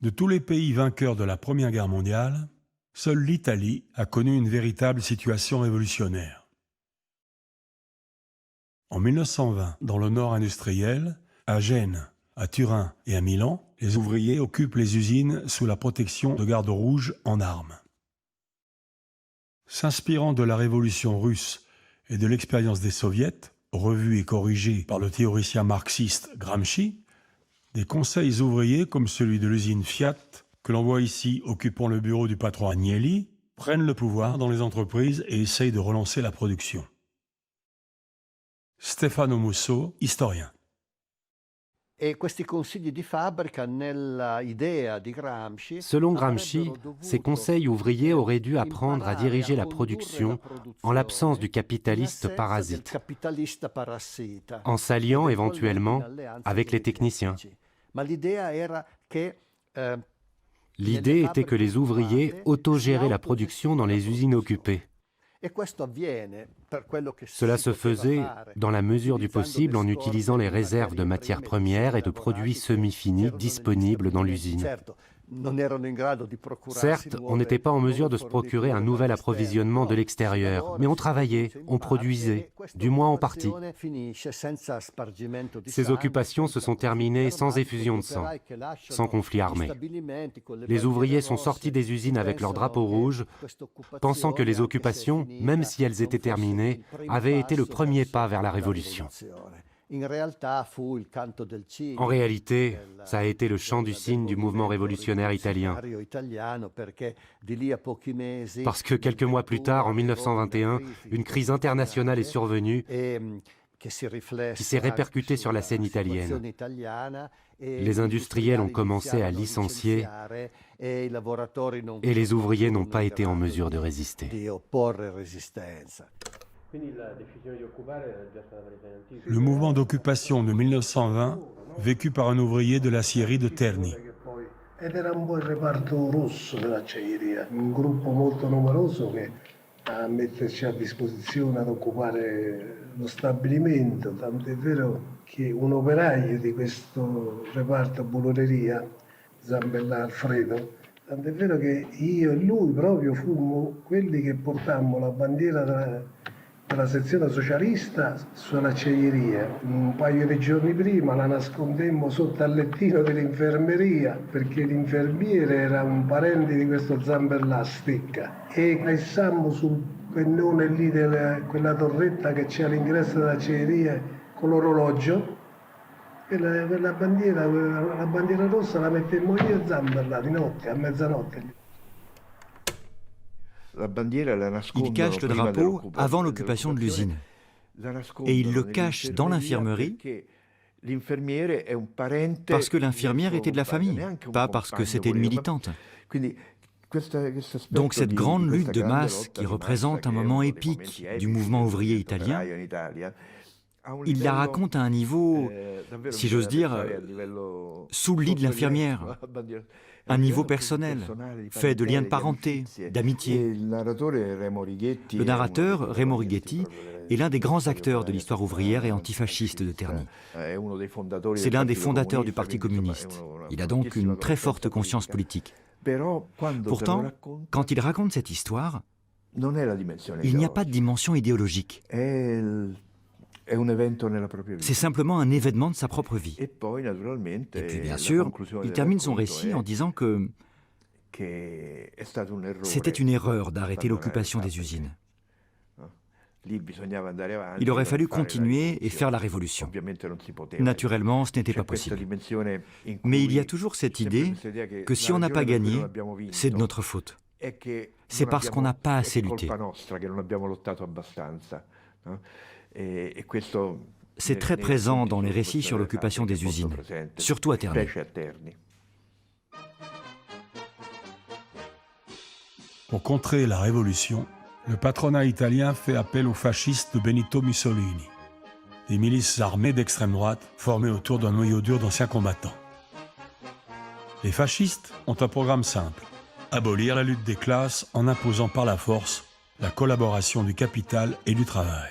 De tous les pays vainqueurs de la Première Guerre mondiale, seule l'Italie a connu une véritable situation révolutionnaire. En 1920, dans le nord industriel, à Gênes, à Turin et à Milan, les ouvriers occupent les usines sous la protection de gardes rouges en armes. S'inspirant de la révolution russe et de l'expérience des soviets, revue et corrigée par le théoricien marxiste Gramsci, des conseils ouvriers comme celui de l'usine Fiat, que l'on voit ici occupant le bureau du patron Agnelli, prennent le pouvoir dans les entreprises et essayent de relancer la production. Stefano Musso, historien. Selon Gramsci, ces conseils ouvriers auraient dû apprendre à diriger la production en l'absence du capitaliste parasite, en s'alliant éventuellement avec les techniciens. L'idée était que les ouvriers autogéraient la production dans les usines occupées. Cela se faisait, dans la mesure du possible, en utilisant les réserves de matières premières et de produits semi-finis disponibles dans l'usine. Certes, on n'était pas en mesure de se procurer un nouvel approvisionnement de l'extérieur, mais on travaillait, on produisait, du moins en partie. Ces occupations se sont terminées sans effusion de sang, sans conflit armé. Les ouvriers sont sortis des usines avec leur drapeau rouge, pensant que les occupations, même si elles étaient terminées, avaient été le premier pas vers la révolution. En réalité, ça a été le chant du cygne du mouvement révolutionnaire italien. Parce que quelques mois plus tard, en 1921, une crise internationale est survenue qui s'est répercutée sur la scène italienne. Les industriels ont commencé à licencier et les ouvriers n'ont pas été en mesure de résister. Le mouvement d'occupation de 1920, vécu par un ouvrier de l'acierie de Terni. Ed era un po' il reparto rosso dell'acciaieria, un gruppo molto numeroso che a metterci a disposizione ad occupare lo stabilimento, tant'è vero che un operaio di questo reparto buloreria, Zambella Alfredo, tant'è vero che io e lui proprio fummo quelli che portammo la bandiera della sezione socialista sull'acciaieria. Un paio di giorni prima la nascondemmo sotto al lettino dell'infermeria perché l'infermiere era un parente di questo Zamberlastic e messammo sul pennone lì quella torretta che c'è all'ingresso dell'acciaieria con l'orologio e la bandiera rossa la mettemmo io e Zamberla di notte, a mezzanotte. Ils cachent le drapeau avant l'occupation de l'usine. Et ils le cachent dans l'infirmerie parce que l'infirmière était de la famille, pas parce que c'était une militante. Donc cette grande lutte de masse qui représente un moment épique du mouvement ouvrier italien, il la raconte à un niveau, si j'ose dire, sous le lit de l'infirmière. Un niveau personnel, fait de liens de parenté, d'amitié. Le narrateur, Remo Righetti, est l'un des grands acteurs de l'histoire ouvrière et antifasciste de Terni. C'est l'un des fondateurs du Parti communiste. Il a donc une très forte conscience politique. Pourtant, quand il raconte cette histoire, il n'y a pas de dimension idéologique. C'est simplement un événement de sa propre vie. Et puis, bien sûr, il termine son récit en disant que c'était une erreur d'arrêter l'occupation des usines. Il aurait fallu continuer et faire la révolution. Naturellement, ce n'était pas possible. Mais il y a toujours cette idée que si on n'a pas gagné, c'est de notre faute. C'est parce qu'on n'a pas assez lutté. C'est très présent dans les récits sur l'occupation des usines, surtout à Terni. Pour contrer la révolution, le patronat italien fait appel aux fascistes de Benito Mussolini, des milices armées d'extrême droite formées autour d'un noyau dur d'anciens combattants. Les fascistes ont un programme simple, abolir la lutte des classes en imposant par la force la collaboration du capital et du travail.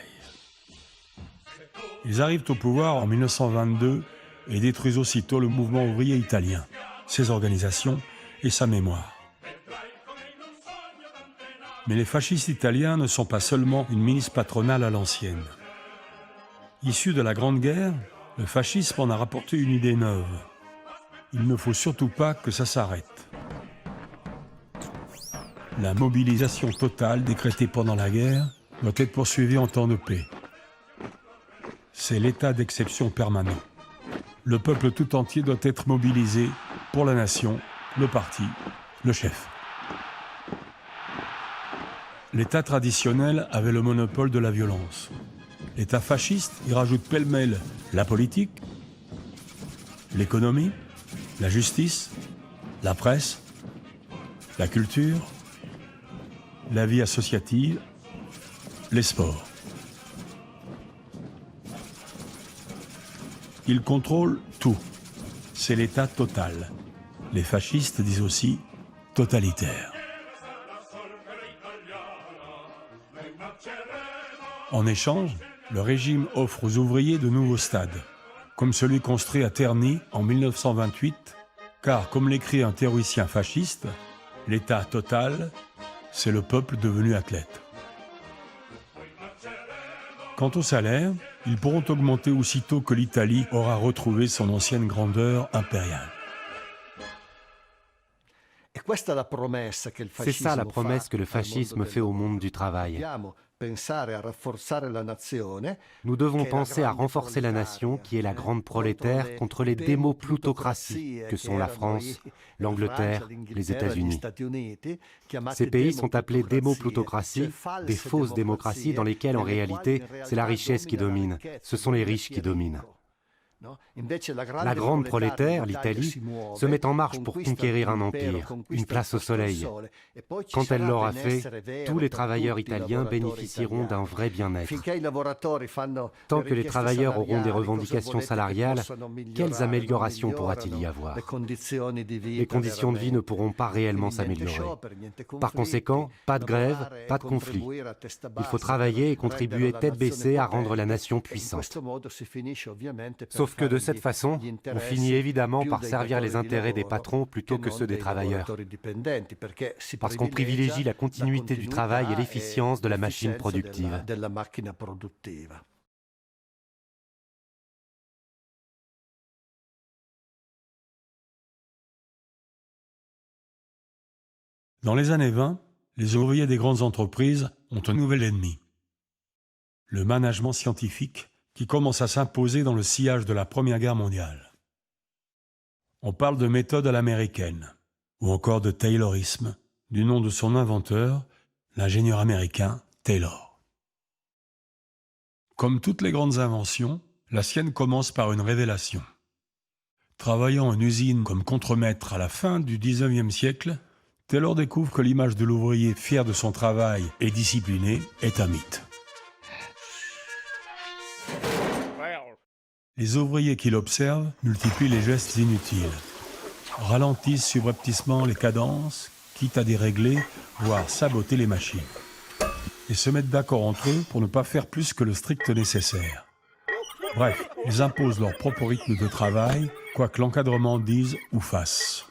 Ils arrivent au pouvoir en 1922 et détruisent aussitôt le mouvement ouvrier italien, ses organisations et sa mémoire. Mais les fascistes italiens ne sont pas seulement une milice patronale à l'ancienne. Issu de la Grande Guerre, le fascisme en a rapporté une idée neuve. Il ne faut surtout pas que ça s'arrête. La mobilisation totale décrétée pendant la guerre doit être poursuivie en temps de paix. C'est l'état d'exception permanent. Le peuple tout entier doit être mobilisé pour la nation, le parti, le chef. L'État traditionnel avait le monopole de la violence. L'État fasciste y rajoute pêle-mêle la politique, l'économie, la justice, la presse, la culture, la vie associative, les sports. Il contrôle tout. C'est l'État total. Les fascistes disent aussi totalitaire. En échange, le régime offre aux ouvriers de nouveaux stades, comme celui construit à Terni en 1928, car, comme l'écrit un théoricien fasciste, l'État total, c'est le peuple devenu athlète. Quant au salaire, ils pourront augmenter aussitôt que l'Italie aura retrouvé son ancienne grandeur impériale. C'est ça la promesse que le fascisme fait au monde du travail. Nous devons penser à renforcer la nation qui est la grande prolétaire contre les démoplutocraties que sont la France, l'Angleterre, les États-Unis. Ces pays sont appelés démoplutocraties, des fausses démocraties dans lesquelles en réalité c'est la richesse qui domine, ce sont les riches qui dominent. La grande prolétaire, l'Italie, se met en marche pour conquérir un empire, une place au soleil. Quand elle l'aura fait, tous les travailleurs italiens bénéficieront d'un vrai bien-être. Tant que les travailleurs auront des revendications salariales, quelles améliorations pourra-t-il y avoir? Les conditions de vie ne pourront pas réellement s'améliorer. Par conséquent, pas de grève, pas de conflit. Il faut travailler et contribuer tête baissée à rendre la nation puissante. Sauf Sauf que de cette façon, on finit évidemment par servir les intérêts des patrons plutôt que ceux des travailleurs. Parce qu'on privilégie la continuité du travail et l'efficience de la machine productive. Dans les années 20, les ouvriers des grandes entreprises ont un nouvel ennemi. Le management scientifique qui commence à s'imposer dans le sillage de la Première Guerre mondiale. On parle de méthode à l'américaine, ou encore de taylorisme, du nom de son inventeur, l'ingénieur américain Taylor. Comme toutes les grandes inventions, la sienne commence par une révélation. Travaillant en usine comme contremaître à la fin du XIXe siècle, Taylor découvre que l'image de l'ouvrier fier de son travail et discipliné est un mythe. Les ouvriers qui l'observent multiplient les gestes inutiles, ralentissent subrepticement les cadences, quitte à dérégler, voire saboter les machines, et se mettent d'accord entre eux pour ne pas faire plus que le strict nécessaire. Bref, ils imposent leur propre rythme de travail, quoi que l'encadrement dise ou fasse.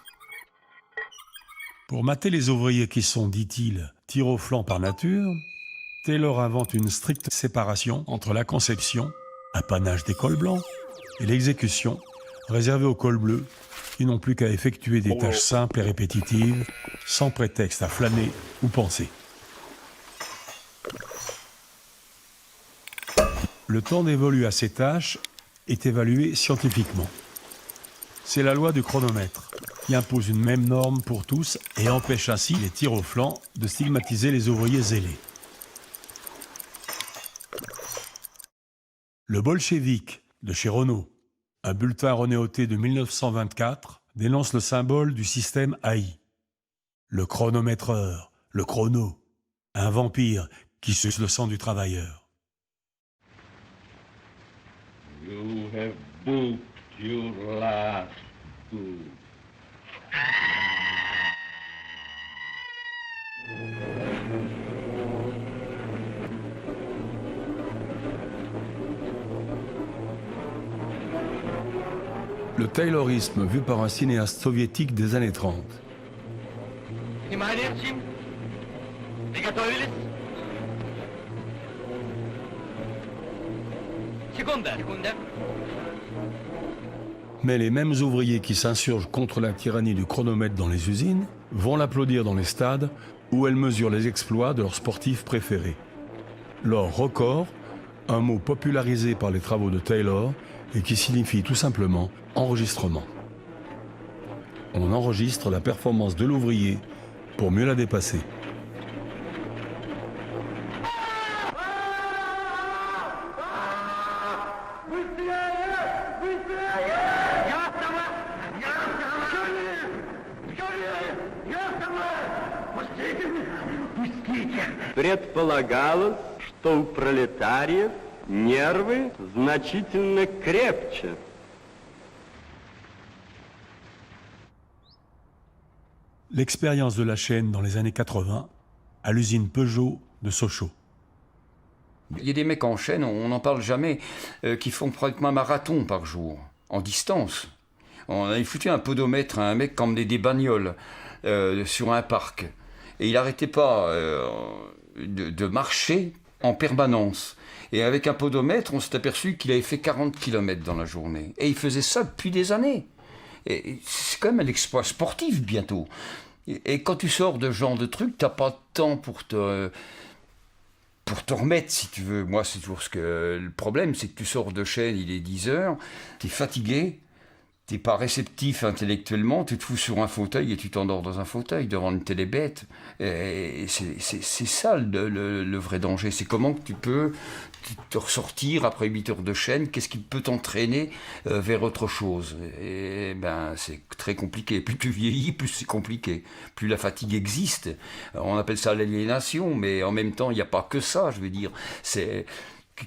Pour mater les ouvriers qui sont, dit-il, tir au flanc par nature, Taylor invente une stricte séparation entre la conception, apanage des cols blancs, et l'exécution, réservée aux cols bleus, qui n'ont plus qu'à effectuer des tâches simples et répétitives, sans prétexte à flâner ou penser. Le temps dévolu à ces tâches est évalué scientifiquement. C'est la loi du chronomètre, qui impose une même norme pour tous et empêche ainsi les tirs au flanc de stigmatiser les ouvriers zélés. Le Bolchevique de chez Renault, un bulletin renéoté de 1924, dénonce le symbole du système AI. Le chronométreur, le chrono, un vampire qui suce le sang du travailleur. You have booked your last book. Le taylorisme vu par un cinéaste soviétique des années 30. Mais les mêmes ouvriers qui s'insurgent contre la tyrannie du chronomètre dans les usines vont l'applaudir dans les stades où elles mesurent les exploits de leurs sportifs préférés. Leur record, un mot popularisé par les travaux de Taylor et qui signifie tout simplement enregistrement. On enregistre la performance de l'ouvrier pour mieux la dépasser. Предполагалось, что у пролетариев нервы значительно крепче. L'expérience de la chaîne dans les années 80 à l'usine Peugeot de Sochaux. Il y a des mecs en chaîne, on n'en parle jamais, qui font pratiquement un marathon par jour, en distance. On avait foutu un podomètre à un mec qui emmenait des bagnoles sur un parc. Et il n'arrêtait pas de marcher en permanence. Et avec un podomètre, on s'est aperçu qu'il avait fait 40 km dans la journée. Et il faisait ça depuis des années. Et c'est quand même un exploit sportif bientôt. Et quand tu sors de ce genre de truc, t'as pas de temps pour te remettre, si tu veux. Moi, c'est toujours le problème, c'est que tu sors de chaîne, il est 10h, t'es fatigué, t'es pas réceptif intellectuellement, tu te fous sur un fauteuil et tu t'endors dans un fauteuil devant une télé bête. Et c'est ça le vrai danger. C'est comment que tu peux te ressortir après 8 heures de chaîne, qu'est-ce qui peut t'entraîner vers autre chose. Et ben c'est très compliqué. Plus tu vieillis, plus c'est compliqué. Plus la fatigue existe. Alors, on appelle ça l'aliénation, mais en même temps, il n'y a pas que ça, je veux dire.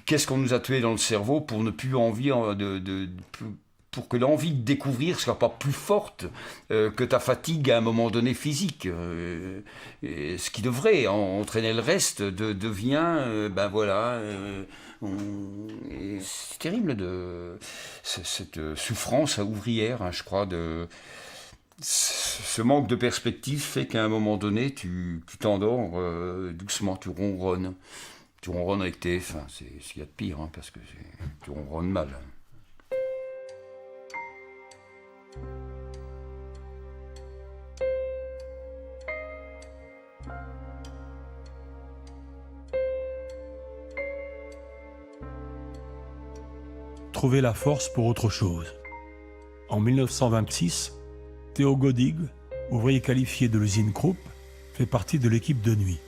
Qu'est-ce qu'on nous a tué dans le cerveau pour ne plus envie pour que l'envie de découvrir soit pas plus forte que ta fatigue à un moment donné physique. Ce qui devrait entraîner le reste devient, c'est terrible cette souffrance ouvrière, hein, je crois, ce manque de perspective fait qu'à un moment donné, tu t'endors doucement, tu ronronnes. Tu ronronnes avec tes fins, c'est ce qu'il y a de pire, hein, parce que tu ronronnes mal. Trouver la force pour autre chose. En 1926, Theo Godig, ouvrier qualifié de l'usine Krupp, fait partie de l'équipe de nuit.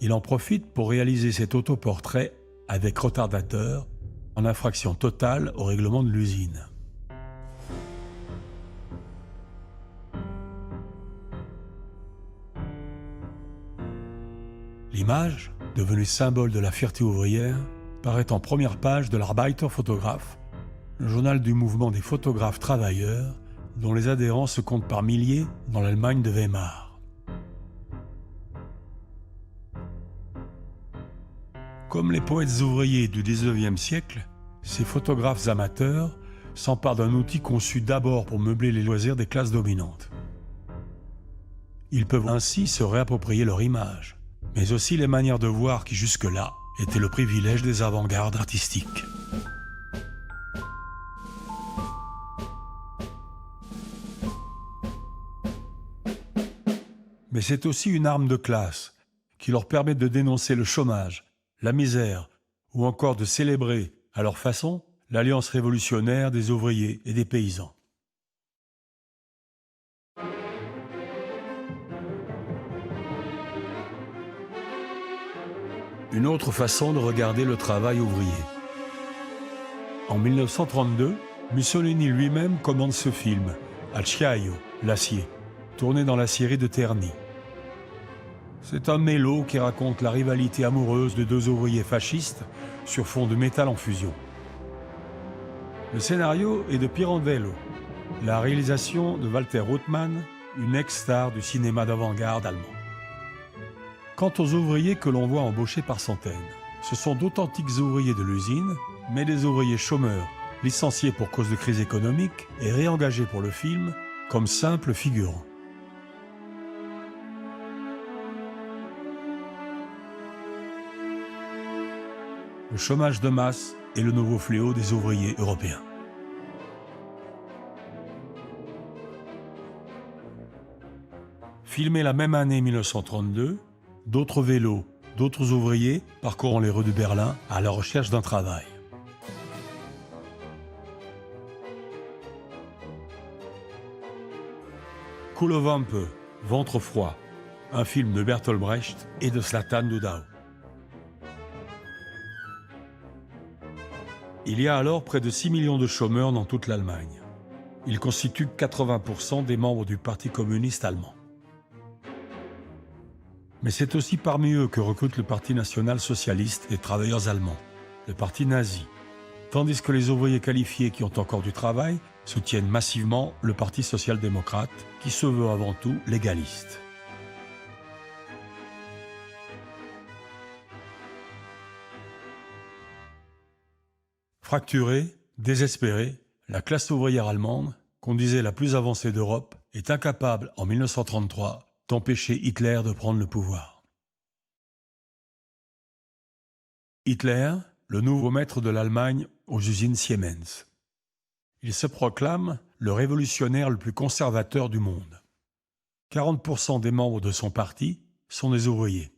Il en profite pour réaliser cet autoportrait avec retardateur, en infraction totale au règlement de l'usine. L'image, devenue symbole de la fierté ouvrière, paraît en première page de l'Arbeiter Photograph, le journal du mouvement des photographes travailleurs, dont les adhérents se comptent par milliers dans l'Allemagne de Weimar. Comme les poètes ouvriers du XIXe siècle, ces photographes amateurs s'emparent d'un outil conçu d'abord pour meubler les loisirs des classes dominantes. Ils peuvent ainsi se réapproprier leur image, mais aussi les manières de voir qui jusque-là étaient le privilège des avant-gardes artistiques. Mais c'est aussi une arme de classe qui leur permet de dénoncer le chômage, la misère, ou encore de célébrer, à leur façon, l'alliance révolutionnaire des ouvriers et des paysans. Une autre façon de regarder le travail ouvrier. En 1932, Mussolini lui-même commande ce film, Acciaio, l'acier, tourné dans l'acierie de Terni. C'est un mélo qui raconte la rivalité amoureuse de deux ouvriers fascistes sur fond de métal en fusion. Le scénario est de Pirandello, la réalisation de Walter Ruttmann, une ex-star du cinéma d'avant-garde allemand. Quant aux ouvriers que l'on voit embauchés par centaines, ce sont d'authentiques ouvriers de l'usine, mais des ouvriers chômeurs, licenciés pour cause de crise économique et réengagés pour le film comme simples figurants. Le chômage de masse est le nouveau fléau des ouvriers européens. Filmé la même année 1932, d'autres vélos, d'autres ouvriers parcourant les rues de Berlin à la recherche d'un travail. Kohlewampe, Ventre froid, un film de Bertolt Brecht et de Zlatan Dudau. Il y a alors près de 6 millions de chômeurs dans toute l'Allemagne. Ils constituent 80% des membres du Parti communiste allemand. Mais c'est aussi parmi eux que recrute le Parti national-socialiste des travailleurs allemands, le parti nazi, tandis que les ouvriers qualifiés qui ont encore du travail soutiennent massivement le Parti social-démocrate, qui se veut avant tout légaliste. Fracturée, désespérée, la classe ouvrière allemande, qu'on disait la plus avancée d'Europe, est incapable, en 1933, d'empêcher Hitler de prendre le pouvoir. Hitler, le nouveau maître de l'Allemagne aux usines Siemens. Il se proclame le révolutionnaire le plus conservateur du monde. 40% des membres de son parti sont des ouvriers.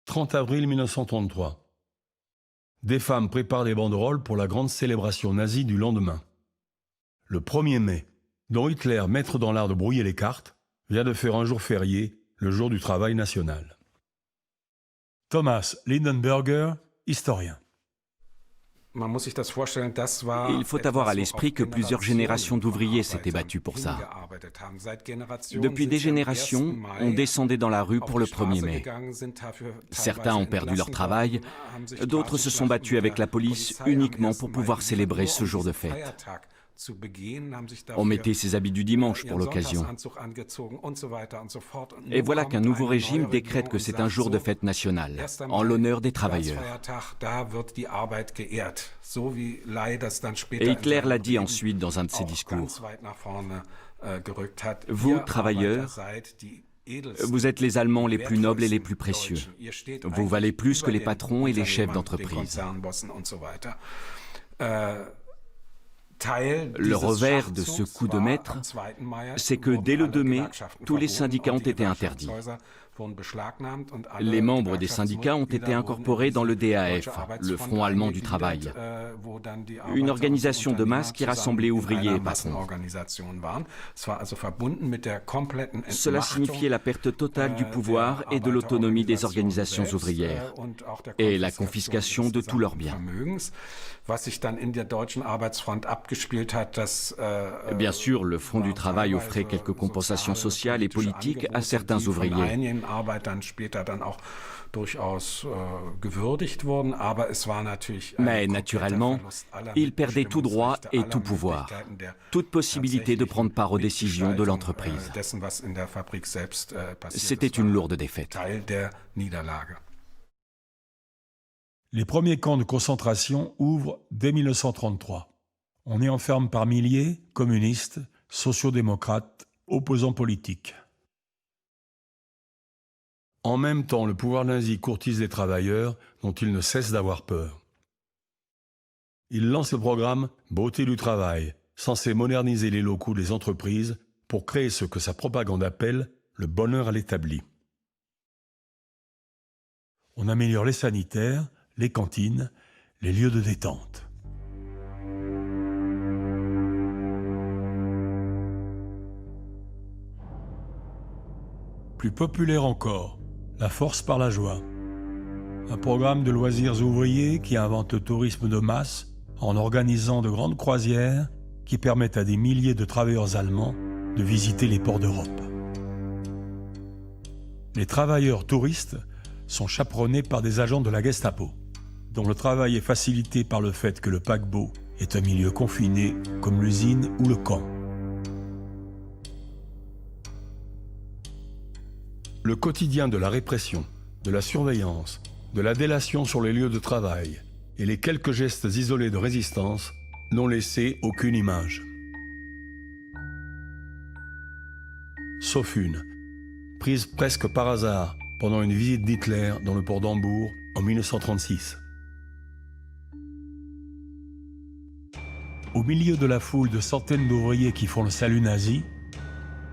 30 avril 1933. Des femmes préparent des banderoles pour la grande célébration nazie du lendemain. Le 1er mai, dont Hitler, maître dans l'art de brouiller les cartes, vient de faire un jour férié, le jour du travail national. Thomas Lindenberger, historien. Il faut avoir à l'esprit que plusieurs générations d'ouvriers s'étaient battus pour ça. Depuis des générations, on descendait dans la rue pour le 1er mai. Certains ont perdu leur travail, d'autres se sont battus avec la police uniquement pour pouvoir célébrer ce jour de fête. On mettait ses habits du dimanche pour l'occasion. Et voilà qu'un nouveau régime décrète que c'est un jour de fête nationale, en l'honneur des travailleurs. Et Hitler l'a dit ensuite dans un de ses discours. Vous, travailleurs, vous êtes les Allemands les plus nobles et les plus précieux. Vous valez plus que les patrons et les chefs d'entreprise. Le revers de ce coup de maître, c'est que dès le 2 mai, tous les syndicats ont été interdits. Les membres des syndicats ont été incorporés dans le DAF, le Front allemand du travail, une organisation de masse qui rassemblait ouvriers et patrons. Cela signifiait la perte totale du pouvoir et de l'autonomie des organisations ouvrières et la confiscation de tous leurs biens. Bien sûr, le Front du travail offrait quelques compensations sociales et politiques à certains ouvriers. Mais naturellement, ils perdaient tout droit et tout pouvoir, toute possibilité de prendre part aux décisions de l'entreprise. C'était une lourde défaite. Les premiers camps de concentration ouvrent dès 1933. On y enferme par milliers communistes, sociodémocrates, opposants politiques. En même temps, le pouvoir nazi courtise les travailleurs dont il ne cesse d'avoir peur. Il lance le programme « Beauté du travail », censé moderniser les locaux des entreprises pour créer ce que sa propagande appelle le bonheur à l'établi. On améliore les sanitaires, les cantines, les lieux de détente. Plus populaire encore, la force par la joie. Un programme de loisirs ouvriers qui invente le tourisme de masse en organisant de grandes croisières qui permettent à des milliers de travailleurs allemands de visiter les ports d'Europe. Les travailleurs touristes sont chaperonnés par des agents de la Gestapo, dont le travail est facilité par le fait que le paquebot est un milieu confiné comme l'usine ou le camp. Le quotidien de la répression, de la surveillance, de la délation sur les lieux de travail et les quelques gestes isolés de résistance n'ont laissé aucune image. Sauf une, prise presque par hasard pendant une visite d'Hitler dans le port d'Hambourg en 1936. Au milieu de la foule de centaines d'ouvriers qui font le salut nazi,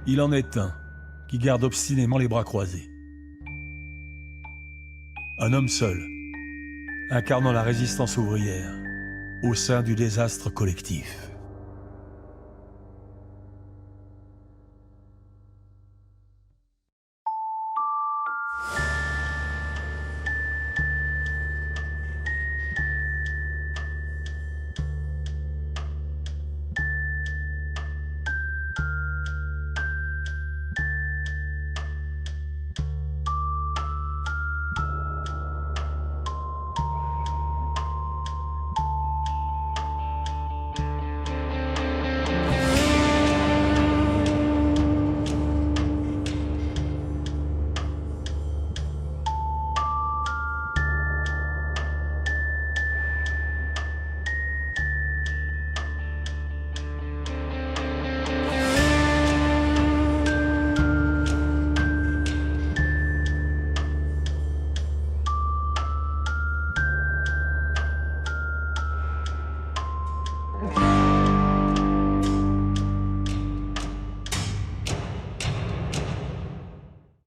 il en est un qui garde obstinément les bras croisés. Un homme seul, incarnant la résistance ouvrière au sein du désastre collectif.